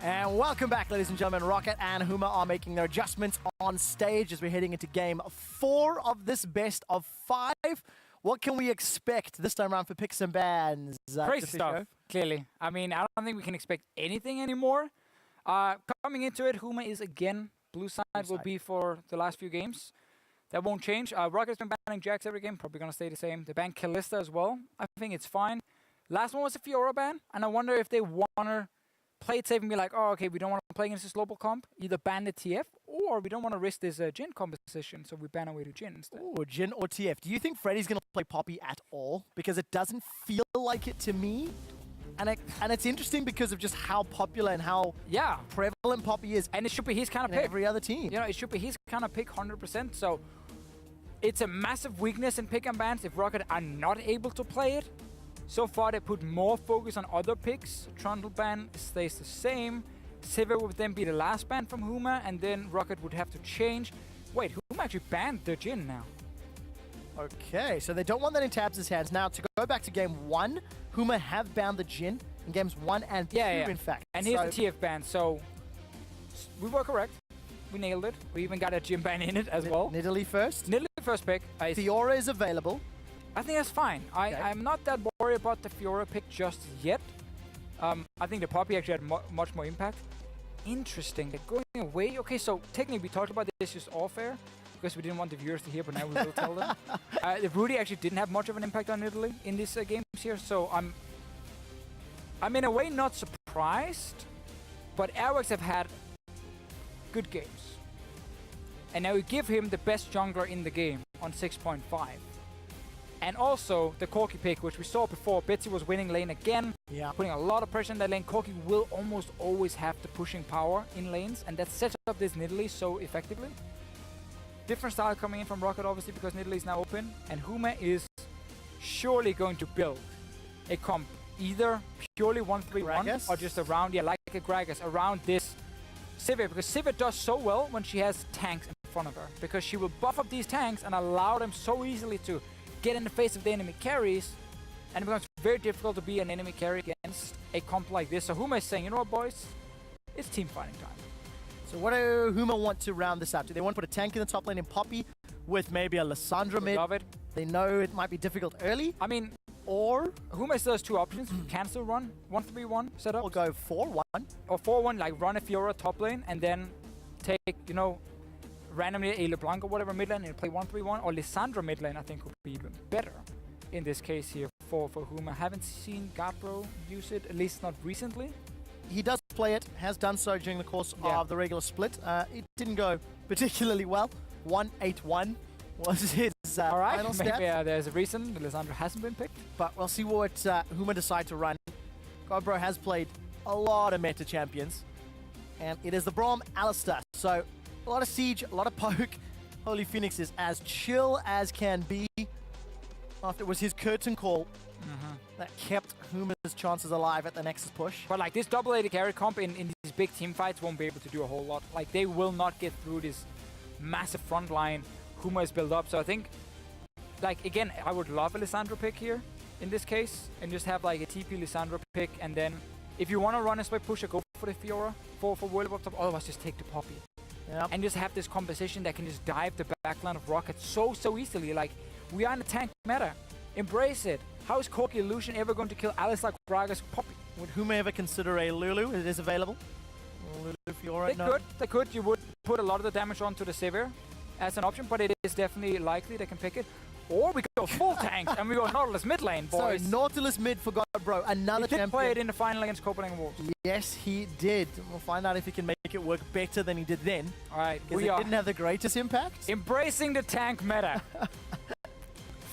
And welcome back, ladies and gentlemen. ROCCAT and HUMA are making their adjustments on stage as we're heading into game 4 of this best of 5. What can we expect this time around for picks and bans? Crazy stuff, clearly. I mean, I don't think we can expect anything anymore. Coming into it, HUMA is again, blue side will be for the last few games. That won't change. ROCCAT's been banning Jax every game, probably going to stay the same. They banned Kalista as well. I think it's fine. Last one was a Fiora ban, and I wonder if they want to play it safe and be like, oh, okay, we don't want to play against this global comp, either ban the TF, or we don't want to risk this Jhin composition, so we ban away to Jhin instead. Oh, Jhin or TF. Do you think Freddy's going to play Poppy at all? Because it doesn't feel like it to me. And it's interesting because of just how popular and how prevalent Poppy is. And it should be his kind of pick. Every other team. You know, it should be his kind of pick 100%. So it's a massive weakness in pick and bans if ROCCAT are not able to play it. So far, they put more focus on other picks. Trundle ban stays the same. Sivir would then be the last ban from HUMA, and then ROCCAT would have to change. Wait, HUMA actually banned the Jhin now. Okay, so they don't want that in Tabs' hands. Now, to go back to game 1, HUMA have banned the Jhin in games 1 and 2, in fact. And here's the TF ban, so we were correct. We nailed it. We even got a Jhin ban in it as well. Nidalee first. Nidalee first pick. Fiora is available. I think that's fine. I'm not that worried about the Fiora pick just yet. I think the Poppy actually had much more impact. Interesting. They're going away. Okay, so technically we talked about this just off air because we didn't want the viewers to hear, but now we will tell them. The Rudy actually didn't have much of an impact on Italy in these games here, so I'm in a way not surprised, but Airwax have had good games. And now we give him the best jungler in the game on 6.5. And also the Corki pick, which we saw before. Betsy was winning lane again, putting a lot of pressure in that lane. Corki will almost always have the pushing power in lanes, and that sets up this Nidalee so effectively. Different style coming in from ROCCAT, obviously, because Nidalee is now open, and HUMA is surely going to build a comp, either purely 1-3-1 or just around, like a Gragas, around this Sivir, because Sivir does so well when she has tanks in front of her, because she will buff up these tanks and allow them so easily to get in the face of the enemy carries, and it becomes very difficult to be an enemy carry against a comp like this. So HUMA is saying, you know what, boys? It's team fighting time. So what do HUMA want to round this up? Do they want to put a tank in the top lane in Poppy with maybe a Lissandra mid? Love it. They know it might be difficult early. I mean, or HUMA still has two options. Can still run 1-3-1 setup. Or go 4-1. Or 4-1, like run a Fiora top lane and then take, you know, randomly a LeBlanc or whatever mid lane and play 1-3-1, or Lissandra mid lane I think would be even better in this case here for HUMA. Haven't seen Gabro use it, at least not recently. He does play it, has done so during the course of the regular split. It didn't go particularly well. 1-8-1 was his final step. Maybe there's a reason Lissandra hasn't been picked. But we'll see what HUMA decide to run. Gabro has played a lot of meta champions, and it is the Braum Alistar. So a lot of siege, a lot of poke. Holy Phoenix is as chill as can be. After it was his curtain call that kept HUMA's chances alive at the Nexus push. But like this double AD carry comp in these big team fights won't be able to do a whole lot. Like they will not get through this massive front line HUMA is built up. So I think, like again, I would love a Lissandra pick here in this case, and just have like a TP Lissandra pick, and then if you want to run a split pusher, go for the Fiora for World up top. Otherwise, just take the Poppy. Yep. And just have this composition that can just dive the backline of ROCCAT so easily. Like, we are in a tank meta. Embrace it. How is Corki Illusion ever going to kill Alistar, Gragas, Poppy? Would HUMA ever consider a Lulu? It is available. Lulu, Fiora, They could. You would put a lot of the damage onto the Sivir as an option, but it is definitely likely they can pick it. Or we go full tank and we go Nautilus mid lane, boys. So Nautilus mid for Gabro, another champion. He did play it in the final against Copenhagen Wolves. Yes, he did. We'll find out if he can make it work better than he did then. All right, because it didn't have the greatest impact. Embracing the tank meta.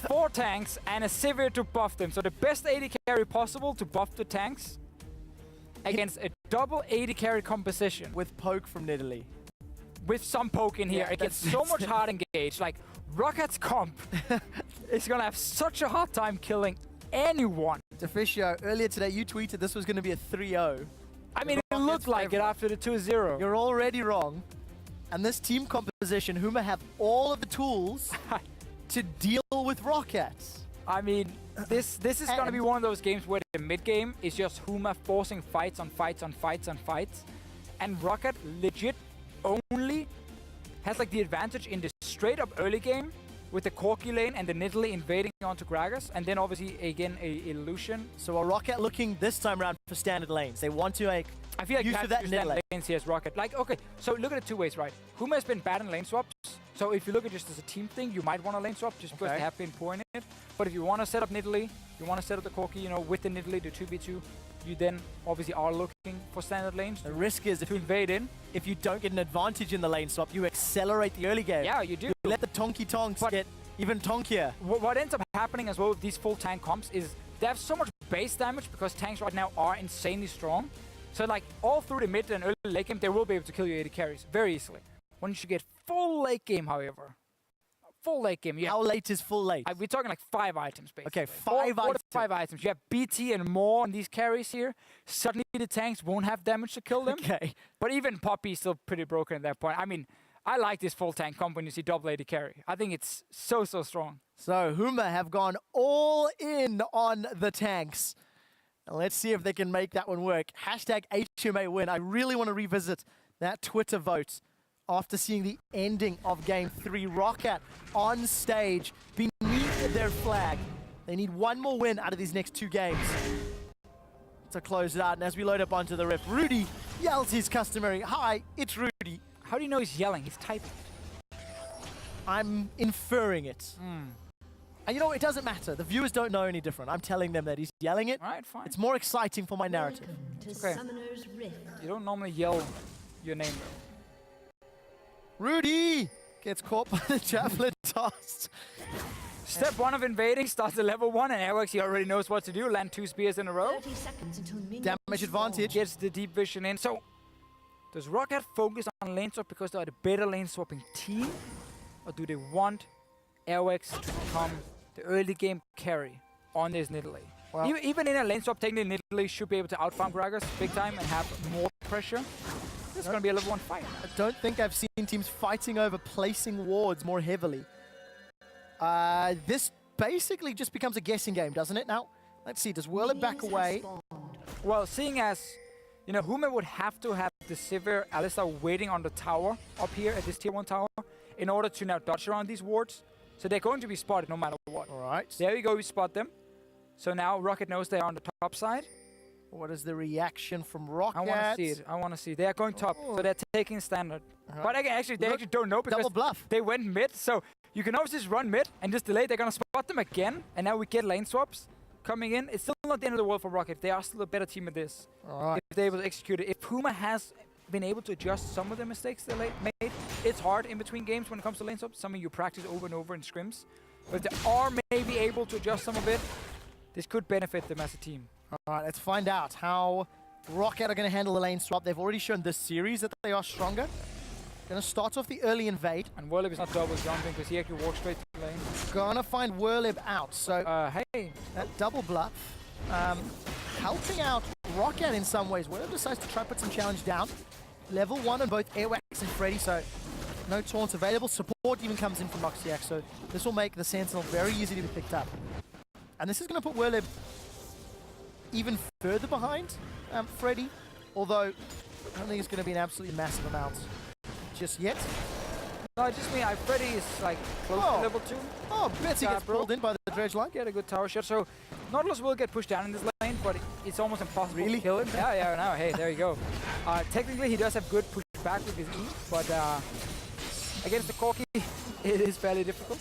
4 tanks and a Sivir to buff them. So the best AD carry possible to buff the tanks against a double AD carry composition. With poke from Nidalee. With some poke in here. It gets so much hard engaged. Like, ROCCAT's comp is going to have such a hard time killing anyone. Deficio, earlier today you tweeted this was going to be a 3-0. I mean, it looked like it after the 2-0. You're already wrong. And this team composition, HUMA have all of the tools to deal with ROCCAT. I mean, this is going to be one of those games where the mid game is just HUMA forcing fights on fights on fights on fights. And ROCCAT legit only has like the advantage in the straight up early game with the Corki lane and the Nidalee invading onto Gragas, and then obviously again a illusion. So are ROCCAT looking this time around for standard lanes? They want to like I feel like use you have of that to stand Nidalee. lanes here as ROCCAT. Like, okay, so look at it two ways, right? HUMA has been bad in lane swaps. So if you look at just as a team thing, you might want to lane swap just because they have been poor in it. But if you want to set up Nidalee, you want to set up the Corki, you know, with the Nidalee, the 2v2, you then obviously are looking for standard lanes. The risk is to invade in. If you don't get an advantage in the lane swap, you accelerate the early game. Yeah, you do. You let the Tonky Tonks get even tonkier. What ends up happening as well with these full tank comps is they have so much base damage because tanks right now are insanely strong. So like all through the mid and early late game, they will be able to kill you 80 carries very easily. When you should get full late game, however, full late game. How late is full late? We're talking like 5 items, basically. Okay, 5 items. 5 items. You have BT and more on these carries here. Suddenly the tanks won't have damage to kill them. Okay. But even Poppy is still pretty broken at that point. I mean, I like this full tank comp when you see double AD carry. I think it's so strong. So HUMA have gone all in on the tanks. And let's see if they can make that one work. Hashtag HUMA win. I really want to revisit that Twitter vote after seeing the ending of Game 3. ROCCAT on stage beneath their flag. They need one more win out of these next 2 games to close it out. And as we load up onto the riff, Rudy yells his customary, "Hi, it's Rudy." How do you know he's yelling? He's typing it. I'm inferring it. And you know, it doesn't matter. The viewers don't know any different. I'm telling them that he's yelling it. All right, fine. It's more exciting for my narrative. Okay. You don't normally yell your name, though. Rudy gets caught by the javelin toss. Step 1 of invading starts at level 1, and Airwax, he already knows what to do. Land 2 spears in a row. 30 seconds until Damage advantage. Gets the deep vision in. So, does ROCCAT focus on lane swap because they are the better lane swapping team? Or do they want Airwax to become the early game carry on this Nidalee? Well, even in a lane swap, technically Nidalee should be able to outfarm Gragas big time and have more pressure. This is going to be a level 1 fight. I don't think I've seen teams fighting over placing wards more heavily. This basically just becomes a guessing game, doesn't it now? Let's see, does Whirlib back away? Well, seeing as, you know, HUMA would have to have the Sivir Alistar waiting on the tower up here at this tier 1 tower in order to now dodge around these wards. So they're going to be spotted no matter what. All right. There we go, we spot them. So now ROCCAT knows they're on the top side. What is the reaction from ROCCAT? I want to see it. I want to see. They are going top, so they're taking standard. But actually, they actually don't know because double bluff. They went mid. So you can always just run mid and just delay. They're going to spot them again. And now we get lane swaps coming in. It's still not the end of the world for ROCCAT. They are still a better team at this. All right. If they're able to execute it. If HUMA has been able to adjust some of the mistakes they made, it's hard in between games when it comes to lane swaps. Something you practice over and over in scrims. But if they are maybe able to adjust some of it, this could benefit them as a team. All right, let's find out how ROCCAT are going to handle the lane swap. They've already shown this series that they are stronger. Going to start off the early invade. And Whirlib is not double jumping because he actually walks straight to the lane. Going to find Whirlib out. So hey, that double bluff helping out ROCCAT in some ways. Whirlib decides to try to put some challenge down. Level 1 on both Airwax and Freddy, so no taunts available. Support even comes in from Noxiac, so this will make the Sentinel very easy to be picked up. And this is going to put Whirlib even further behind Freddy, although I don't think it's going to be an absolutely massive amount just yet. No, just me. Freddy is like close to level 2. Oh, Betsy gets pulled in by the dredge line. Get a good tower shot. So Nautilus will get pushed down in this lane, but it's almost impossible to kill him. Yeah, no, hey, there you go. Technically, he does have good pushback with his E, but against the Corki, it is fairly difficult.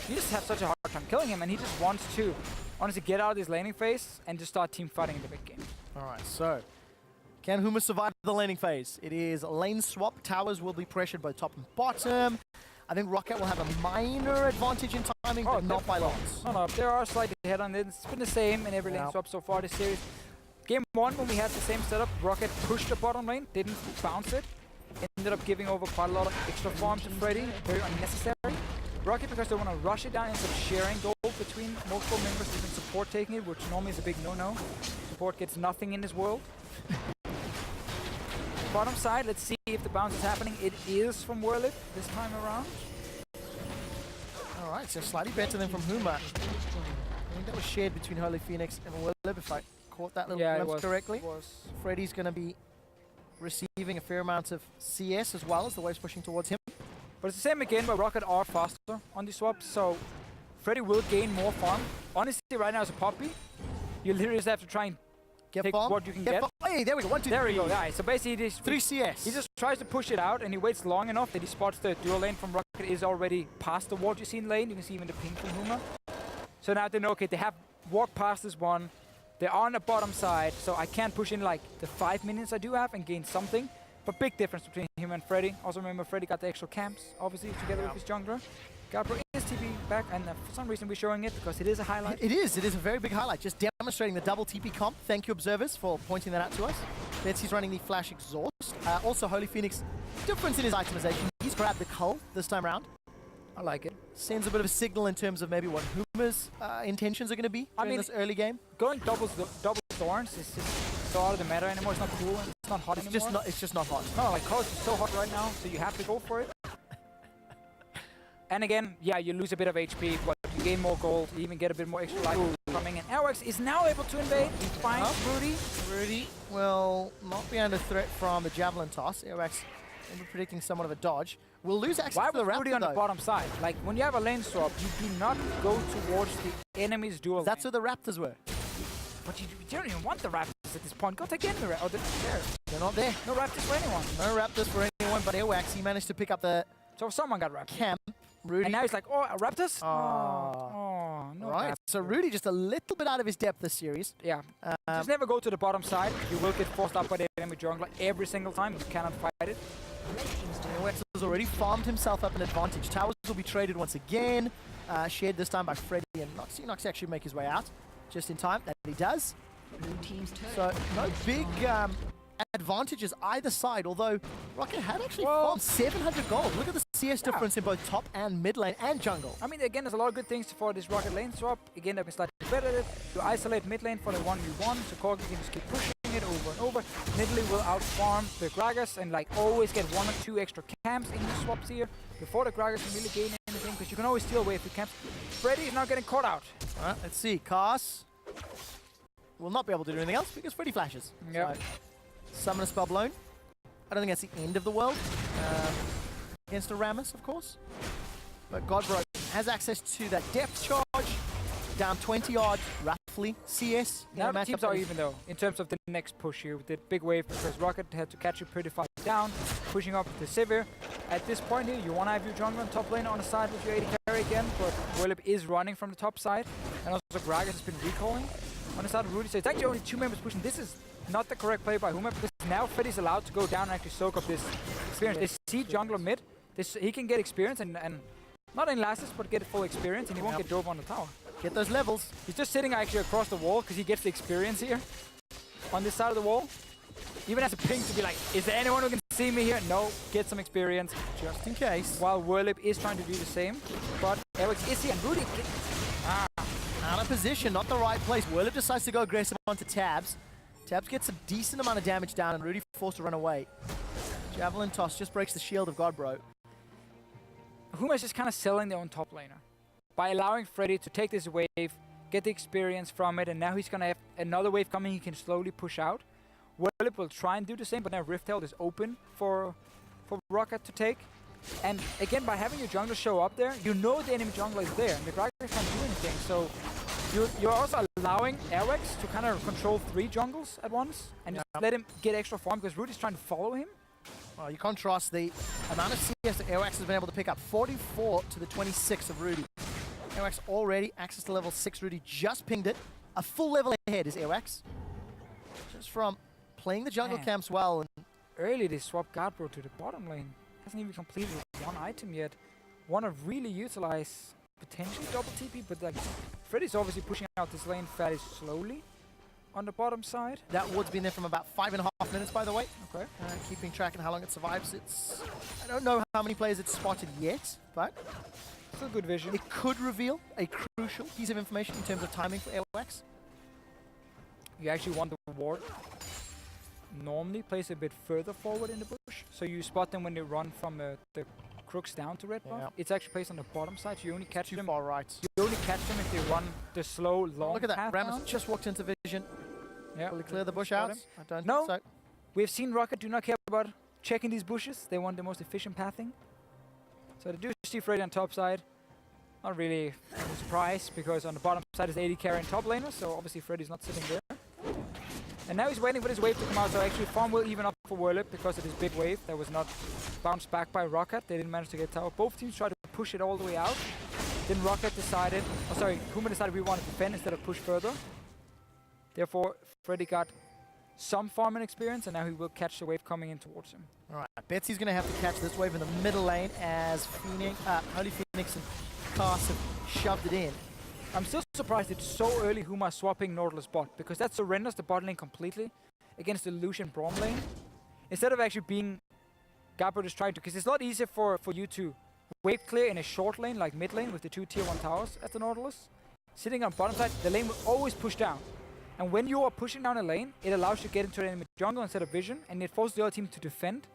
You just have such a hard time killing him, and he just wants to honestly get out of this laning phase and just start team fighting in the big game. All right, so can HUMA survive the laning phase? It is lane swap. Towers will be pressured both top and bottom. I think ROCCAT will have a minor advantage in timing, but not by lots. No, there are slightly ahead on it. It's been the same in every lane swap so far this series. Game 1, when we had the same setup, ROCCAT pushed the bottom lane, didn't bounce it. Ended up giving over quite a lot of extra farm to Freddy, very unnecessary. ROCCAT, because they want to rush it down, ends up sharing gold between multiple members, even support taking it, which normally is a big no-no. Support gets nothing in this world. Bottom side, let's see if the bounce is happening. It is from Whirlib this time around. All right, so slightly better than from HUMA. think that was shared between Holy Phoenix and Willib, if I caught that little Yeah, glimpse correctly. It was. Freddy's going to be receiving a fair amount of CS as well as the wave's pushing towards him. But it's the same again, where ROCCAT are faster on the swaps, so Freddy will gain more farm. Honestly, right now as a Poppy, you literally just have to try and take what you can get. Hey, there we go. 1, 2, there 3. we go. Yeah. So basically, he just 3 CS. He just tries to push it out, and he waits long enough that he spots the dual lane from ROCCAT is already past the ward you see in lane. You can see even the ping from HUMA. So now they know, okay, they have walked past this one. They're on the bottom side, so I can't push in like the 5 minutes I do have and gain something. But big difference between him and Freddy. Also remember, Freddy got the extra camps, obviously, together with his jungler. Gabro is TP back, and for some reason we're showing it because it is a highlight. It is a very big highlight, just demonstrating the double TP comp. Thank you, observers, for pointing that out to us. Betsy's running the Flash Exhaust. Also, Holy Phoenix, difference in his itemization. He's grabbed the Cull this time around. I like it. Sends a bit of a signal in terms of maybe what HUMA's intentions are going to be in this early game. Going double thorns is just so out of the meta anymore. It's not cool. It's not hot anymore. It's just not hot. No, like Colors is so hot right now, so you have to go for it. And again, yeah, you lose a bit of HP, but you gain more gold. You even get a bit more extra life coming in. Airwax is now able to invade. He finds Rudy. Rudy will not be under threat from the javelin toss. Airwax maybe predicting somewhat of a dodge. We'll lose access to the Raptor, Rudy on the bottom side? Like, when you have a lane swap, you do not go towards the enemy's dual That's where the Raptors were. But you don't even want the Raptors at this point. Go take in the Raptors. Oh, they're there. They're not there. No Raptors for anyone. No Raptors for anyone, but Airwax, he managed to pick up the So someone got Raptors. camp. Rudy. And now he's like, oh, Raptors? No right. Raptors. So Rudy just a little bit out of his depth this series. Yeah. Just never go to the bottom side. You will get forced up by the enemy jungler every single time. You cannot fight it. Airwax has already farmed himself up an advantage. Towers will be traded once again. Shared this time by Freddy and Noxy. Noxy actually make his way out just in time. That he does. So no big advantages either side, although ROCCAT had actually farmed 700 gold. Look at the CS difference in both top and mid lane and jungle. I mean, again, there's a lot of good things for this ROCCAT lane swap. Again, they've been slightly better. You isolate mid lane for the 1v1, so Corgi can just keep pushing it over and over. Nidalee will outfarm the Gragas and like always get 1 or 2 extra camps in the swaps here before the Gragas can really gain anything, because you can always steal away a few camps. Freddy is now getting caught out. Alright, let's see. Cast will not be able to do anything else because Freddy flashes. Yep. So, summon a spell blown. I don't think that's the end of the world. Against a Rammus, of course. But Godbro has access to that depth charge. Down 20 odds, roughly. CS. Now the teams are even though, in terms of the next push here with the big wave, because ROCCAT had to catch you pretty far down, pushing up the Sivir. At this point here, you want to have your jungler and top lane on the side with your 80 carry again, but Willib is running from the top side, and also Gragas has been recalling on the side of Rudy, so it's actually only 2 members pushing. This is not the correct play by HUMA, because now Freddy's allowed to go down and actually soak up this experience. They see jungler mid, he can get experience and not only last this, but get full experience, and he won't get drove on the tower. Get those levels. He's just sitting actually across the wall because he gets the experience here on this side of the wall. Even has a ping to be like, is there anyone who can see me here? No, get some experience. Just in case. While Willib is trying to do the same. But Airwax is here and Rudy. Out of position, not the right place. Willib decides to go aggressive onto Tabs. Tabs gets a decent amount of damage down and Rudy forced to run away. Javelin toss just breaks the shield of Godbro. HUMA's just kind of selling their own top laner by allowing Freddy to take this wave, get the experience from it, and now he's going to have another wave coming he can slowly push out. Willib will try and do the same, but now Riftheld is open for ROCCAT to take. And again, by having your jungler show up there, you know the enemy jungler is there, and the Gragas can't do anything. So you're also allowing Airwax to kind of control 3 jungles at once, and just let him get extra farm, because Rudy's trying to follow him. Well, you contrast the amount of CS that Airwax has been able to pick up. 44 to the 26 of Rudy. Airwax already access to level 6. Rudy just pinged it. A full level ahead is Airwax. Just from playing the jungle camps well. And early they swapped Godbro to the bottom lane. Hasn't even completed 1 item yet. Want to really utilize potentially double TP, but like Freddy's obviously pushing out this lane fairly slowly on the bottom side. That ward's been there from about 5.5 minutes, by the way. Okay. Keeping track of how long it survives. I don't know how many players it's spotted yet, but still good vision. It could reveal a crucial piece of information in terms of timing for Airwax. You actually want the ward normally placed a bit further forward in the bush, so you spot them when they run from the crooks down to red buff. Yeah. It's actually placed on the bottom side, so you only catch them. Far right. You only catch them if they run the slow, long Look at that. path Rammus down. just walked into vision. Yeah. Will he clear the bush Got out? him. I don't No. think so. We've seen ROCCAT do not care about checking these bushes. They want the most efficient pathing. So they do see Freddy on top side. Not really a surprise, because on the bottom side is 80 carry and top laner, so obviously Freddy's not sitting there. And now he's waiting for this wave to come out, so actually farm will even up for Whirlip because of this big wave that was not bounced back by ROCCAT. They didn't manage to get tower. Both teams tried to push it all the way out. Then ROCCAT decided, HUMA decided we want to defend instead of push further. Therefore, Freddy got some farming experience, and now he will catch the wave coming in towards him. All right, Betsy's going to have to catch this wave in the middle lane as Holy Phoenix and Cast have shoved it in. I'm still surprised it's so early HUMA swapping Nautilus bot, because that surrenders the bot lane completely against the Lucian Braum lane. Instead of actually being Gabbro just trying to, because it's a lot easier for you to wave clear in a short lane like mid lane with the 2 tier 1 towers at the Nautilus. Sitting on bottom side, the lane will always push down. And when you are pushing down a lane, it allows you to get into an enemy jungle instead of vision, and it forces the other team to defend.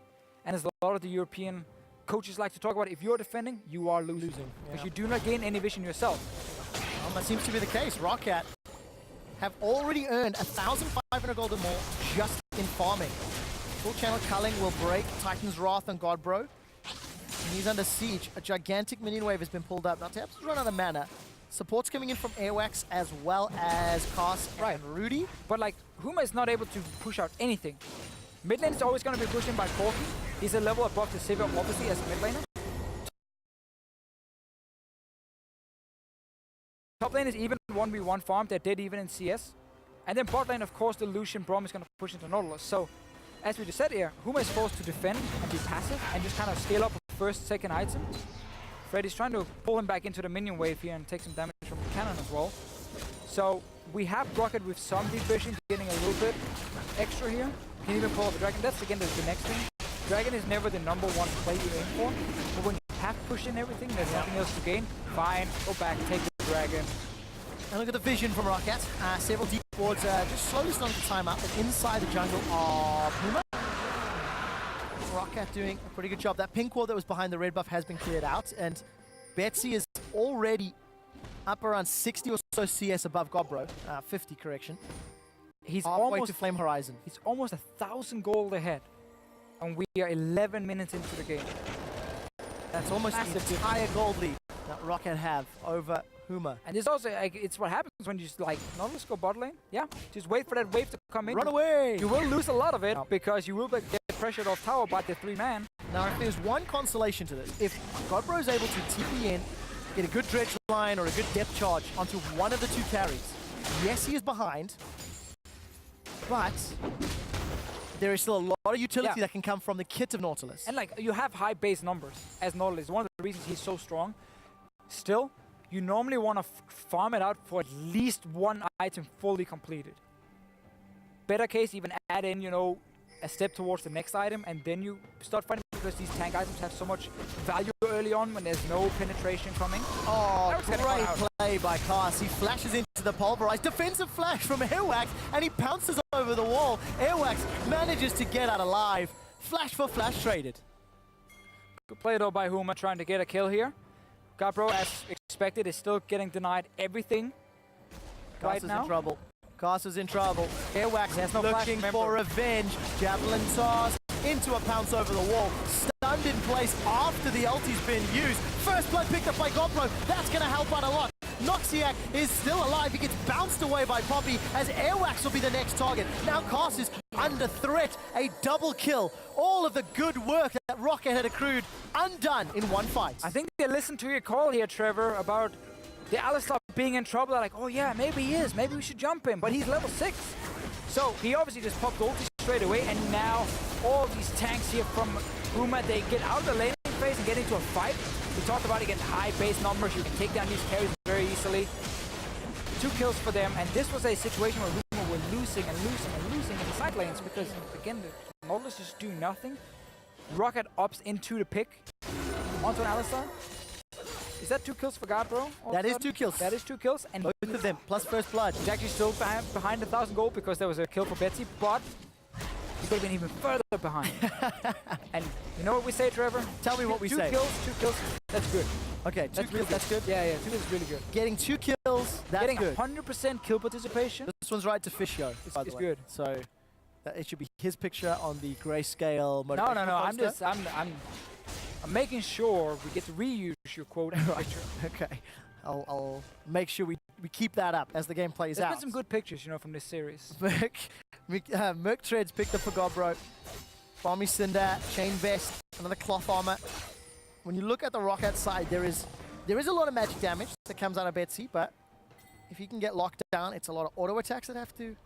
And as a lot of the European coaches like to talk about, if you're defending, you are losing. Because you do not gain any vision yourself. Well, that seems to be the case. ROCCAT have already earned 1,500 gold or more just in farming. Full channel culling will break Titan's Wrath on Godbro. And he's under siege. A gigantic minion wave has been pulled up. Now Taps run out of mana. Support's coming in from Airwax as well as Cast and Rudy. But like, HUMA is not able to push out anything. Mid lane is always going to be pushed in by Corki. He's a level above the Sivir, obviously, as a mid laner. Top lane is even 1v1 farm. They're dead even in CS. And then bot lane, of course, the Lucian Braum is going to push into Nautilus. So, as we just said here, HUMA is forced to defend and be passive and just kind of scale up with first, second item. Freddy's trying to pull him back into the minion wave here and take some damage from the cannon as well. So we have ROCCAT with some deep vision, getting a little bit extra here. Can even pull off the dragon. That's again the next thing. Dragon is never the #1 play you aim for. But when you have pushed in everything, there's nothing else to gain. Fine, go back, take the dragon. And look at the vision from ROCCAT. Several deep wards just slowly starting to time up, but inside the jungle of HUMA. ROCCAT doing a pretty good job. That pink wall that was behind the red buff has been cleared out, and Betsy is already up around 60 or so CS above Godbro. 50, correction. He's halfway almost to Flame Horizon. He's almost 1,000 gold ahead, and we are 11 minutes into the game. That's almost the entire gold lead that ROCCAT have over HUMA. And it's also like, it's what happens when you just like Nautilus go bot lane. Yeah, just wait for that wave to come in. Run away! You will lose a lot of it because you will get pressured off tower by the 3-man. Now, if there's one consolation to this, if Godbro is able to TP in, get a good dredge line or a good depth charge onto one of the 2 carries, yes, he is behind, but there is still a lot of utility that can come from the kit of Nautilus. And like, you have high base numbers as Nautilus. One of the reasons he's so strong. Still, you normally want to farm it out for at least 1 item fully completed. Better case, even add in, you know, a step towards the next item, and then you start fighting, because these tank items have so much value early on when there's no penetration coming. Oh, great play by Cast. He flashes into the pulverize. Defensive flash from Airwax, and he pounces over the wall. Airwax manages to get out alive. Flash for flash traded. Good play though by HUMA, trying to get a kill here. Gabbro, as expected, is still getting denied everything right now. In trouble. Cast is in trouble. Airwax has no looking for revenge. Javelin toss into a pounce over the wall. Stunned in place after the ulti's been used. First blood picked up by Godbro. That's going to help out a lot. Noxiac is still alive. He gets bounced away by Poppy as Airwax will be the next target. Now Cast is under threat. A double kill. All of the good work that ROCCAT had accrued undone in one fight. I think they listened to your call here, Trevor, about the Alistar being in trouble. They're like, oh yeah, maybe he is. Maybe we should jump him. But he's level 6. So he obviously just popped ulti straight away. And now all these tanks here from HUMA, they get out of the laning phase and get into a fight. We talked about again high base numbers. You can take down these carries very easily. 2 kills for them. And this was a situation where HUMA were losing and losing and losing in the side lanes. Because again, the Nautilus just do nothing. ROCCAT opts into the pick onto an Alistar. Is that 2 kills for Gabbro? That is 2 kills. That is 2 kills. And both of them, plus first blood. He's actually still behind 1,000 gold because there was a kill for Betsy, but he could have been even further behind. And you know what we say, Trevor? Tell me what we say. Two kills, that's good. Okay, two kills, that's good? Yeah, 2 kills is really good. Getting 2 kills, that's Getting good. 100% kill participation. This one's right to Fishio, by the way. Good. So it should be his picture on the grayscale No, poster. I'm making sure we get to reuse your quote and picture. Okay, I'll make sure we keep that up as the game plays out. There's been some good pictures, you know, from this series. Merc Treads picked up for Godbro. Bomby Cinder, Chain Vest, another Cloth Armor. When you look at the ROCCAT side, there is a lot of magic damage that comes out of Betsy, but if you can get locked down, it's a lot of auto attacks that have to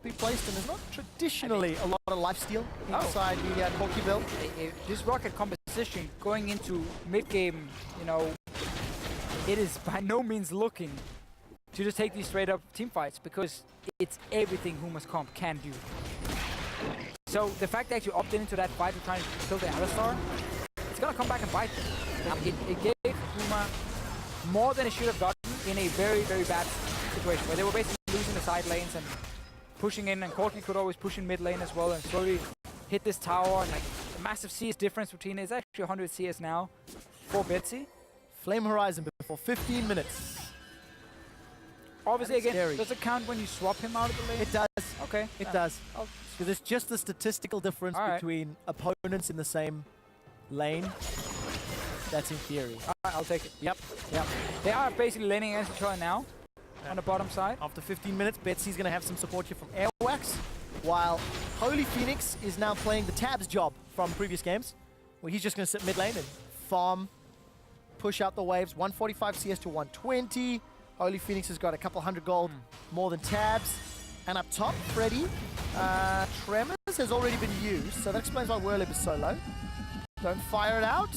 be placed, and there's not traditionally a lot of lifesteal inside the Corki build. This ROCCAT composition going into mid-game, you know, it is by no means looking to just take these straight up team fights, because it's everything HUMA's comp can do. So the fact that you opted into that fight to try and kill the Alistar, it's gonna come back and bite them. It gave HUMA more than it should have gotten in a very, very bad situation, where they were basically losing the side lanes and pushing in, and Corki could always push in mid lane as well and slowly hit this tower, and like the massive CS difference between it is actually 100 CS now for Betsy. Flame Horizon before 15 minutes. Obviously, again, does it count when you swap him out of the lane? It does. Okay. It does. Because it's just the statistical difference between opponents in the same lane. That's in theory. Alright, I'll take it. Yep. They are basically laning against each other now on the bottom side. After 15 minutes, Betsy's going to have some support here from Airwax, while Holy Phoenix is now playing the Tabs job from previous games, where he's just going to sit mid lane and farm, push out the waves. 145 CS to 120. Holy Phoenix has got a couple hundred gold more than Tabs. And up top, Freddy, Tremors has already been used, so that explains why Whirlib is so low. Don't fire it out.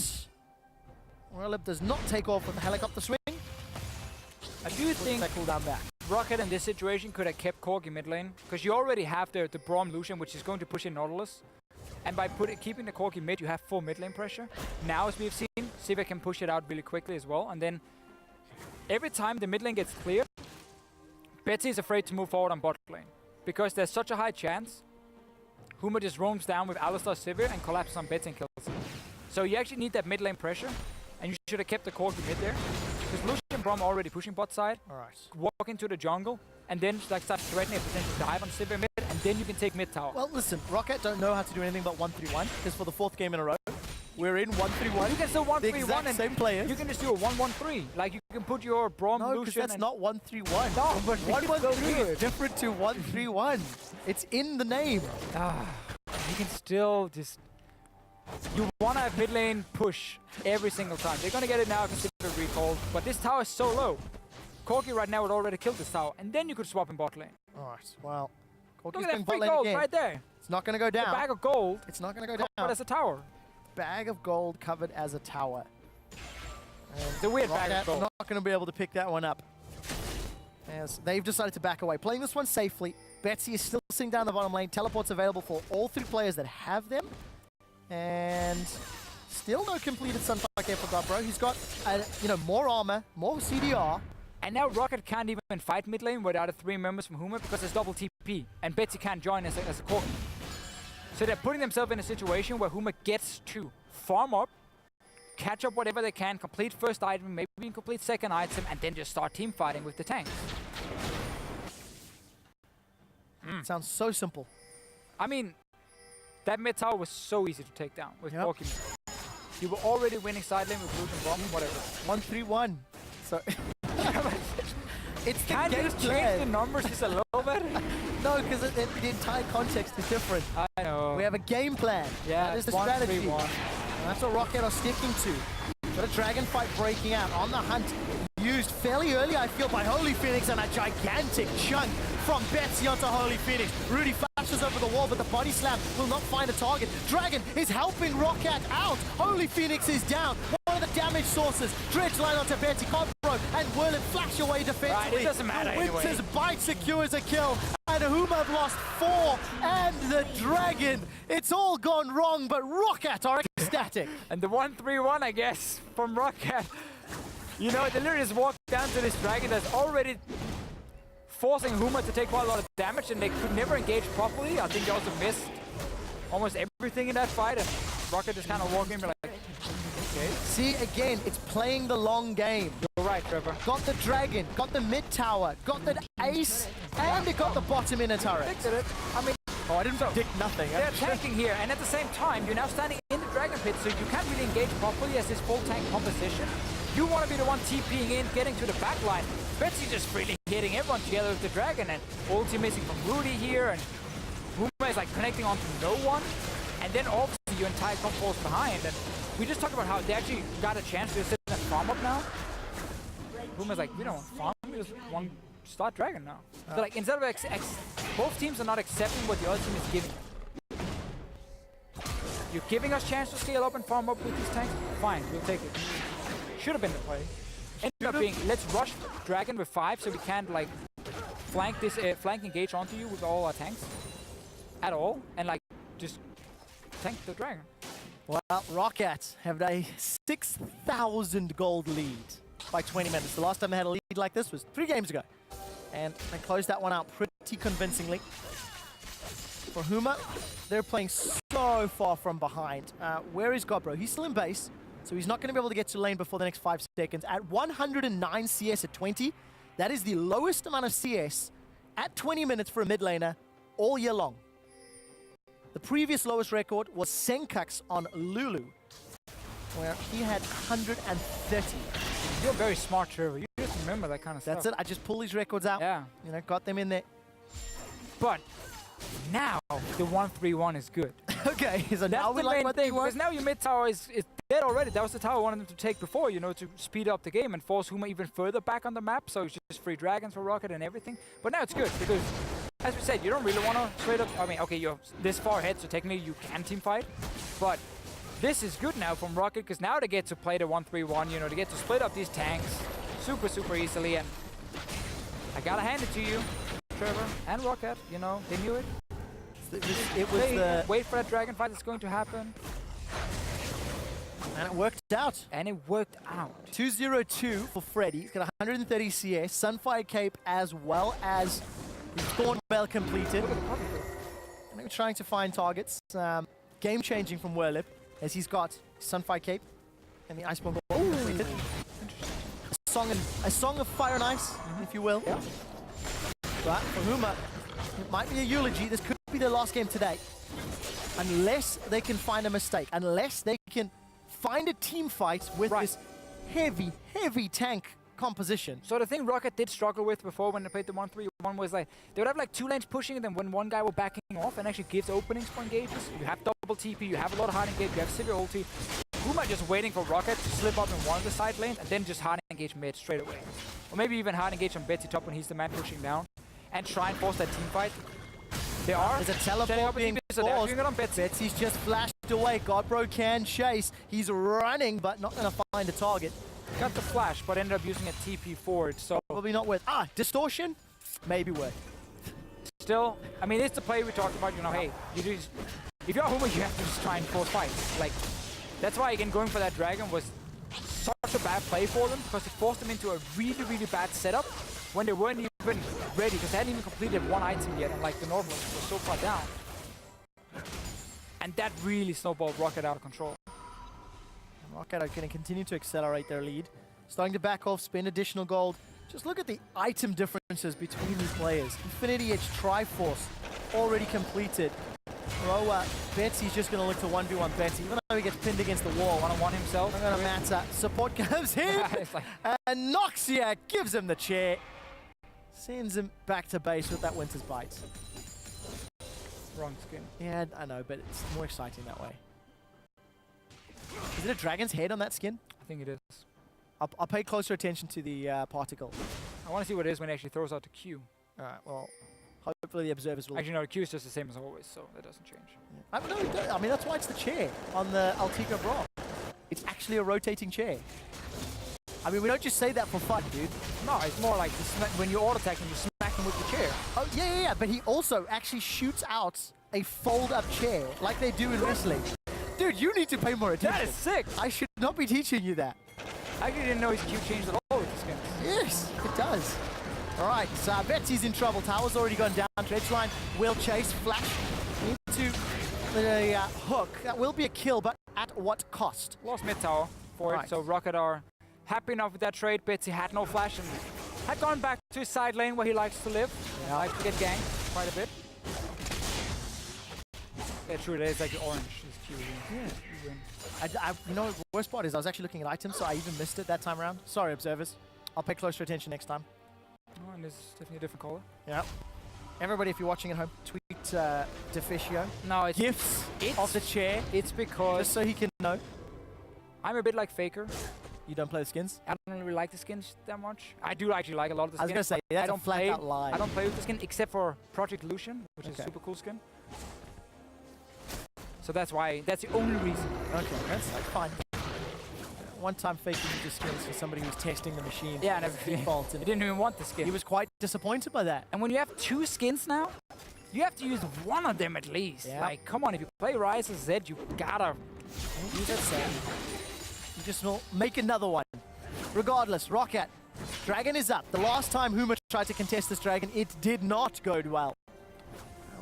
Whirlib does not take off with the helicopter swing. I do think down back. ROCCAT in this situation could have kept Corki mid lane, because you already have the Braum Lucian, which is going to push in Nautilus. And by keeping the Corki mid, you have full mid lane pressure. Now, as we've seen, Sivir can push it out really quickly as well. And then every time the mid lane gets cleared, Betsy is afraid to move forward on bot lane, because there's such a high chance HUMA just roams down with Alistar Sivir and collapses on Betsy and kills him. So you actually need that mid lane pressure, and you should have kept the Corki mid there, because Lucian and Braum are already pushing bot side. Walk into the jungle, and then like start threatening a potential dive on Sivir mid, and then you can take mid tower. Well, listen, ROCCAT don't know how to do anything but 1-3-1, because for the 4th game in a row, we're in 1-3-1. You can still 1-3-1 the exact and same players. You can just do a 1-1-3. Like you can put your Braum, No, Lucian, that's not 1-3-1. No, but 1-1-3 is different to 1-3-1. It's in the name. You can still just... You want to have mid lane push every single time. They're going to get it now because it's recalled, but this tower is so low. Corki right now would already kill this tower, and then you could swap in bot lane. Alright, well, Corki's Look at going that free bot lane gold again. right there. It's not going to go down. A bag of gold. It's not going to go down. But as a tower. Bag of gold covered as a tower. It's a weird bag of gold. Not going to be able to pick that one up, as they've decided to back away. Playing this one safely. Betsy is still sitting down the bottom lane. Teleport's available for all 3 players that have them. And still no completed Sunfire here for Godbro. He's got, more armor, more CDR. And now ROCCAT can't even fight mid lane without the 3 members from HUMA, because there's double TP. And Betsy can't join as a Corki. So they're putting themselves in a situation where HUMA gets to farm up, catch up whatever they can, complete first item, maybe even complete second item, and then just start team fighting with the tanks. Sounds so simple. I mean, that mid tower was so easy to take down with Corki. You were already winning side lane with Lucian Bomb, whatever. 1-3-1. So it's the Can't you just change the numbers just a little bit? No, because the entire context is different. I know. We have a game plan. Yeah, that is the strategy. And that's what ROCCAT are sticking to. Got a dragon fight breaking out on the hunt. Used fairly early, I feel, by Holy Phoenix, and a gigantic chunk from Betsy onto Holy Phoenix. Rudy flashes over the wall, but the body slam will not find a target. Dragon is helping ROCCAT out. Holy Phoenix is down. One of the damage sources. Dredge line onto Betsy. Codbro and Whirlib flash away defensively. Right, it doesn't matter Winter's anyway. bite secures a kill. And HUMA have lost 4. And the Dragon. It's all gone wrong, but ROCCAT are ecstatic. And the 1-3-1, I guess, from ROCCAT. You know, they literally just walked down to this Dragon that's already forcing HUMA to take quite a lot of damage, and they could never engage properly. I think they also missed almost everything in that fight, and ROCCAT just kind of walking in like, okay. See, again, it's playing the long game. You're right, Trevor. Got the dragon, got the mid tower, got the ace, and it got the bottom inner turret. Predicted it. I mean, oh, I didn't predict nothing. They're tanking here, and at the same time, you're now standing in the dragon pit, so you can't really engage properly as this full tank composition. You want to be the one TPing in, getting to the back line. Betsy just freely hitting everyone together with the dragon, and ulti missing from Rudy here, and HUMA is like connecting onto no one, and then obviously your entire comp falls behind. And we just talked about how they actually got a chance to sit and farm up now. HUMA's like, we don't want farm, we just want to start dragon now. So like, instead of both teams are not accepting what the other team is giving. You're giving us chance to scale up and farm up with these tanks? Fine, we'll take it. Should have been the play. Ended up being, let's rush dragon with 5 so we can't like flank this flank engage onto you with all our tanks at all, and like just tank the dragon. Well, ROCCAT have a 6,000 gold lead by 20 minutes. The last time they had a lead like this was 3 games ago, and they closed that one out pretty convincingly. For HUMA, they're playing so far from behind. Where is Godbro? He's still in base, so he's not going to be able to get to lane before the next 5 seconds. At 109 CS at 20, that is the lowest amount of CS at 20 minutes for a mid laner all year long. The previous lowest record was Senkak's on Lulu, where he had 130. You're very smart, Trevor. You just remember that kind of stuff. That's it. I just pull these records out. Yeah. You know, got them in there. But now the 1-3-1 is good. Okay, so now we like what they want. Because now your mid tower is dead already. That was the tower I wanted them to take before, you know, to speed up the game and force HUMA even further back on the map. So it's just free dragons for ROCCAT and everything. But now it's good because, as we said, you don't really want to straight up. I mean, okay, you're this far ahead, so technically you can team fight. But this is good now from ROCCAT because now they get to play the 1-3-1. You know, they get to split up these tanks super easily. And I gotta hand it to you, Trevor and ROCCAT. You know, they knew it. It was the wait for that dragon fight that's going to happen. And it worked out. And it worked out. 202 for Freddy. He's got 130 CS, Sunfire Cape, as well as the Thorn Bell completed. And they're trying to find targets. Game changing from Werlip, as he's got Sunfire Cape and the Iceborne Ball completed. A song of fire and ice, if you will. Yeah. But for HUMA, it might be a eulogy. This could be their last game today. Unless they can find a mistake. Unless they can find a team fight with this heavy tank composition. So the thing ROCCAT did struggle with before when they played the 1-3-1 was like, they would have like 2 lanes pushing, and then when one guy were backing off and actually gives openings for engages, you have double TP, you have a lot of hard engage, you have severe ulti. HUMA just waiting for ROCCAT to slip up in one of the side lanes and then just hard engage mid straight away. Or maybe even hard engage on Betsy top when he's the man pushing down and try and force that team fight. They are. There's a teleport being forced. Betsy's just flashed away. Godbro can chase. He's running, but not going to find a target. Got the flash, but ended up using a TP forward, so... Probably not worth... Distortion? Maybe worth. Still, I mean, it's the play we talked about, you know, hey, you just... If you're HUMA, you have to just try and force fight. Like, that's why, again, going for that dragon was such a bad play for them, because it forced them into a really bad setup when they weren't even ready, because they hadn't even completed one item yet, and like the Northlands was so far down. And that really snowballed ROCCAT out of control. ROCCAT are going to continue to accelerate their lead. Starting to back off, spend additional gold. Just look at the item differences between these players. Infinity Edge Triforce already completed. Betsy's just going to look to 1v1 Betsy. Even though he gets pinned against the wall, one-on-one himself. I'm going to matter. Support comes in, and Noxia gives him the chair. Sends him back to base with that Winter's Bite. Wrong skin. Yeah, I know, but it's more exciting that way. Is it a dragon's head on that skin? I think it is. I'll pay closer attention to the particle. I want to see what it is when it actually throws out the Q. Alright, well, hopefully the observers will... Actually, no, the Q is just the same as always, so that doesn't change. Yeah. I mean, that's why it's the chair on the Altica Bra. It's actually a rotating chair. I mean, we don't just say that for fun, dude. No, it's more like when you auto-attack him, you smack him with the chair. Oh, yeah. But he also actually shoots out a fold-up chair, like they do in wrestling. Dude, you need to pay more attention. That is sick. I should not be teaching you that. I actually didn't know his Q changed at all with the skin. Yes, it does. All right, so Betsy's in trouble. Tower's already gone down to edgeline. Will chase, flash. Need to the hook. That will be a kill, but at what cost? Lost mid tower for it, so ROCCAT are happy enough with that trade. Betsy had no flash and had gone back to his side lane where he likes to live. Yeah. Likes to get ganked quite a bit. Yeah, true, it is like the orange is cute. Yeah. You know, the worst part is I was actually looking at items, so I even missed it that time around. Sorry, observers. I'll pay closer attention next time. Oh, and this is definitely a different color. Yeah. Everybody, if you're watching at home, tweet Deficio. No, it's gifts of the chair. It's because just so he can know. I'm a bit like Faker. You don't play the skins? I don't really like the skins that much. I do actually like a lot of the skins. I was gonna say that's I don't a flat out lie. I don't play with the skin except for Project Lucian, which is a super cool skin. So that's why. That's the only reason. Okay, that's fine. One time faking the skins for somebody who was testing the machine. Yeah, and everything. Default, and he didn't even want the skin. He was quite disappointed by that. And when you have 2 skins now, you have to use one of them at least. Yeah. Like, come on, if you play Rise of Z, you gotta use that skin. You just will make another one. Regardless, ROCCAT. Dragon is up. The last time HUMA tried to contest this dragon, it did not go well.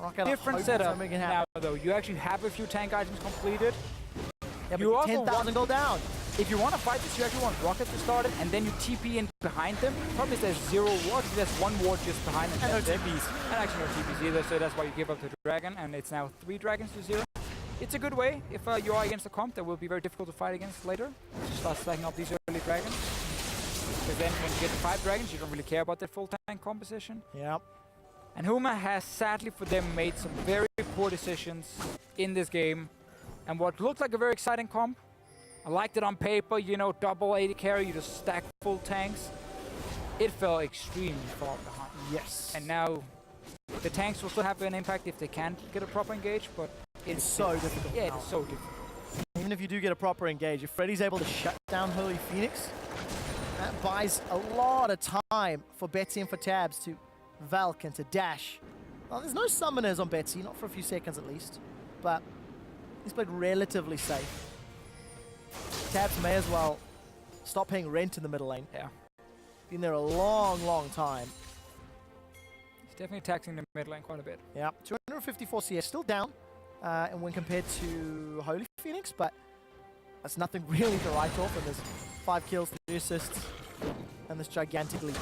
ROCCAT different setup now, though. You actually have a few tank items completed. Yeah, but you 10,000 go down. If you want to fight this, you actually want ROCCAT to start it, and then you TP in behind them. The problem is there's 0 wards, there's 1 ward just behind them. And no TPs. And actually no TPs either, so that's why you give up the dragon, and it's now 3 dragons to 0. It's a good way if you are against a comp that will be very difficult to fight against later. Just start stacking up these early dragons. Because then when you get to 5 dragons, you don't really care about that full tank composition. Yep. And HUMA has, sadly for them, made some very poor decisions in this game. And what looked like a very exciting comp, I liked it on paper, you know, double 80 carry, you just stack full tanks. It fell extremely far behind. Yes. And now the tanks will still have an impact if they can't get a proper engage, but it's so difficult. Yeah, it's so difficult. Even if you do get a proper engage, if Freddy's able to shut down Holy Phoenix, that buys a lot of time for Betsy and for Tabs to Valk and to dash. Well, there's no summoners on Betsy, not for a few seconds at least, but he's played relatively safe. Tabs may as well stop paying rent in the middle lane. Yeah. Been there a long, long time. He's definitely taxing the mid lane quite a bit. Yeah, 254 CS, still down and when compared to Holy Phoenix, but that's nothing really to write off, and there's 5 kills, 3 assists, and this gigantic lead.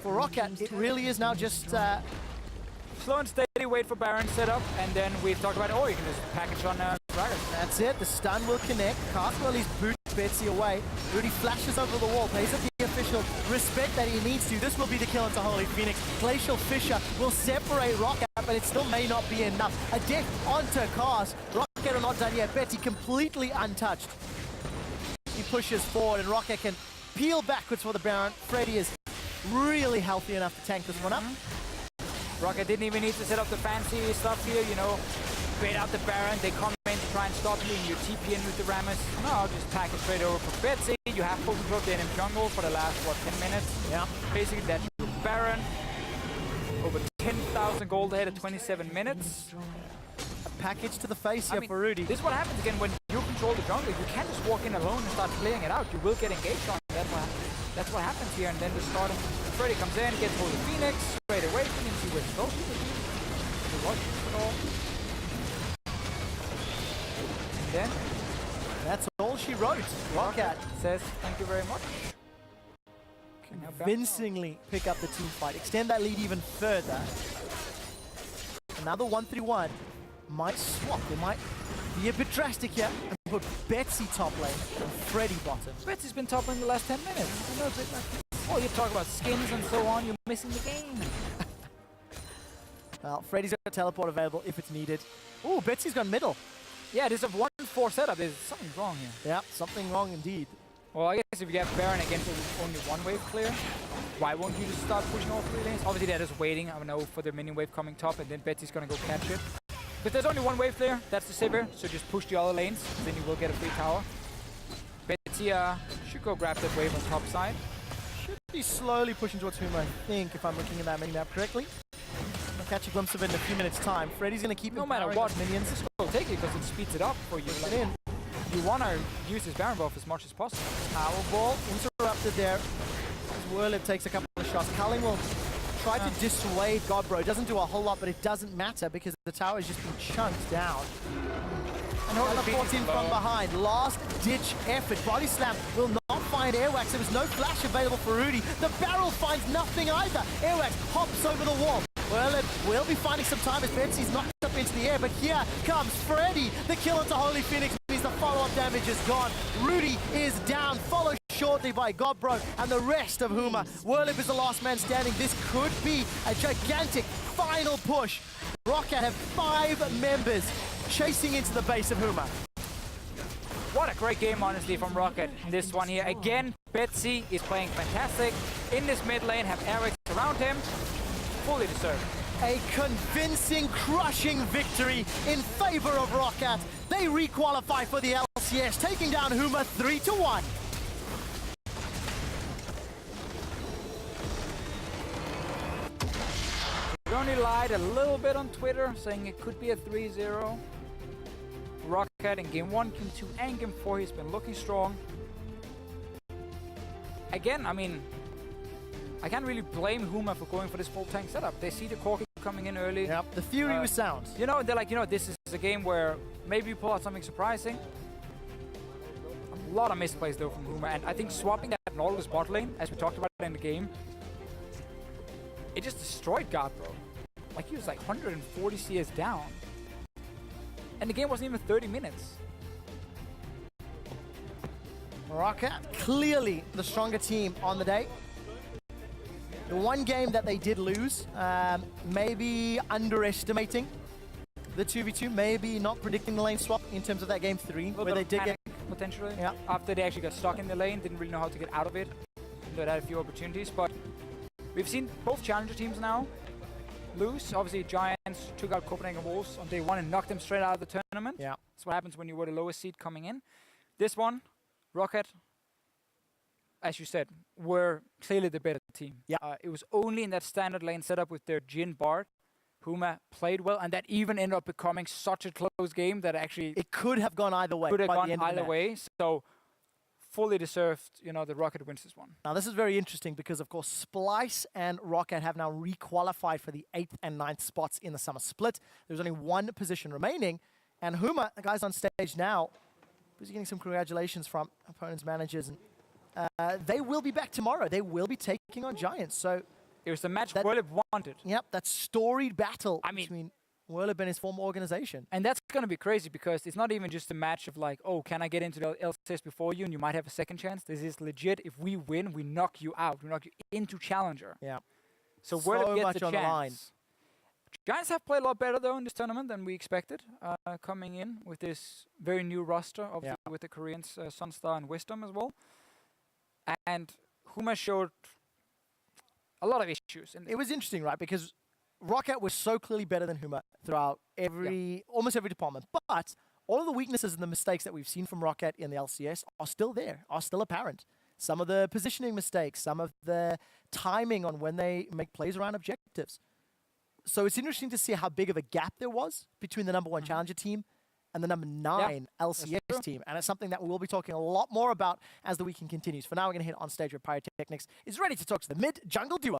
For ROCCAT, it really is now just slow and steady, wait for Baron setup, and then we've talked about, you can just package on Dragon. That's it, the stun will connect. Castwell's boots Betsy away. Rudy flashes over the wall, plays at the official. Respect that he needs to. This will be the kill into Holy Phoenix. Glacial Fissure will separate ROCCAT, but it still may not be enough. A death onto Cast. ROCCAT are not done yet. Betsy completely untouched. He pushes forward, and ROCCAT can peel backwards for the Baron. Freddy is really healthy enough to tank this one up. ROCCAT didn't even need to set up the fancy stuff here, you know. Bait out the Baron, they come in to try and stop you, and you TP in with the Rammus. No, just pack it straight over for Betsy. You have full control of the enemy jungle for the last, 10 minutes? Yeah. Basically, that's your Baron. Over 10,000 gold ahead at 27 minutes. A package to the face here for Rudy. This is what happens again when you control the jungle. You can't just walk in alone and start playing it out. You will get engaged on it. That's what happens here. And then the start of Freddy comes in, gets hold of Phoenix, straight away. You can see where he goes. And then that's all she wrote. ROCCAT says thank you very much. Convincingly pick up the team fight, extend that lead even further. Another 1-3-1 might swap. They might be a bit drastic here and put Betsy top lane and Freddy bottom. Betsy's been top lane the last 10 minutes. You know, a bit like, you talk about skins and so on, you're missing the game. Well, Freddy's got a teleport available if it's needed. Ooh, Betsy's gone middle. Yeah, there's a 1-4 setup. There's something wrong here. Yeah, something wrong indeed. Well, I guess if you get Baron against only 1 wave clear, why won't you just start pushing all 3 lanes? Obviously, they're just waiting, I know, for the minion wave coming top, and then Betsy's gonna go catch it. But there's only 1 wave clear, that's the saver, so just push the other lanes, then you will get a free tower. Betsy should go grab that wave on top side. Should be slowly pushing towards HUMA, I think, if I'm looking at that mini-map correctly. I'll catch a glimpse of it in a few minutes' time. Freddy's gonna keep no matter what minions. Just go take it because it speeds it up for you. Like, you want to use this Baron buff as much as possible. Powerball interrupted there. As Whirlip takes a couple of shots. Culling will Try to dissuade Godbro. It doesn't do a whole lot, but it doesn't matter because the tower is just being chunked down. And another 14 from behind. Last-ditch effort. Body slam will not find Airwax. There was no flash available for Rudy. The barrel finds nothing either. Airwax hops over the wall. Well, it will be finding some time as Betsy's knocked up into the air, but here comes Freddy. The kill onto Holy Phoenix means the follow-up damage is gone. Rudy is down, followed shortly by Godbro and the rest of HUMA. Whirlip is the last man standing. This could be a gigantic final push. ROCCAT have 5 members chasing into the base of HUMA. What a great game, honestly, from ROCCAT. This one here. Again, Betsy is playing fantastic. In this mid lane, have Eric around him. Fully deserved. A convincing, crushing victory in favor of ROCCAT. They requalify for the LCS, taking down HUMA 3-1. We only lied a little bit on Twitter, saying it could be a 3-0. ROCCAT in Game 1, Game 2, and Game 4, he's been looking strong. Again, I mean, I can't really blame HUMA for going for this full tank setup. They see the Corki coming in early. Yep, the theory was sound. You know, they're like, you know, this is a game where maybe you pull out something surprising. A lot of misplays though from HUMA, and I think swapping that Nautilus bot lane, as we talked about in the game, it just destroyed Godbro. Like, he was like 140 CS down. And the game wasn't even 30 minutes. ROCCAT, clearly the stronger team on the day. The one game that they did lose, maybe underestimating the 2v2, maybe not predicting the lane swap in terms of that game 3, where they did get... Potentially, yeah. After they actually got stuck in the lane, didn't really know how to get out of it. They had a few opportunities, but we've seen both challenger teams now lose. Obviously, Giants took out Copenhagen Wolves on day 1 and knocked them straight out of the tournament. Yeah. That's what happens when you were the lowest seed coming in. This one, ROCCAT, as you said, were clearly the better team. Yeah. It was only in that standard lane setup with their Jhin Bard, HUMA played well, and that even ended up becoming such a close game that actually... It could have gone either way. Could have gone either way, so fully deserved, you know, the ROCCAT wins this one. Now, this is very interesting because, of course, Splice and ROCCAT have now requalified for the 8th and 9th spots in the summer split. There's only one position remaining, and HUMA, the guys on stage now, busy getting some congratulations from opponents' managers, and they will be back tomorrow. They will be taking on Giants, so... It was the match Whirlip wanted. Yep, that storied battle between Whirlip and his former organization. And that's going to be crazy because it's not even just a match of like, oh, can I get into the LCS before you and you might have a second chance? This is legit. If we win, we knock you out. We knock you into Challenger. Yeah. So Whirlip gets much the on chance. the line. Giants have played a lot better, though, in this tournament than we expected, coming in with this very new roster, obviously with the Koreans, Sunstar and Wisdom as well. And HUMA showed a lot of issues. It was interesting, right? Because ROCCAT was so clearly better than HUMA throughout almost every department. But all of the weaknesses and the mistakes that we've seen from ROCCAT in the LCS are still there, are still apparent. Some of the positioning mistakes, some of the timing on when they make plays around objectives. So it's interesting to see how big of a gap there was between the number 1 challenger team and the number 9 LCS team. And it's something that we'll be talking a lot more about as the weekend continues. For now, we're going to hit on stage where Pyrotechnics is ready to talk to the mid-jungle duo.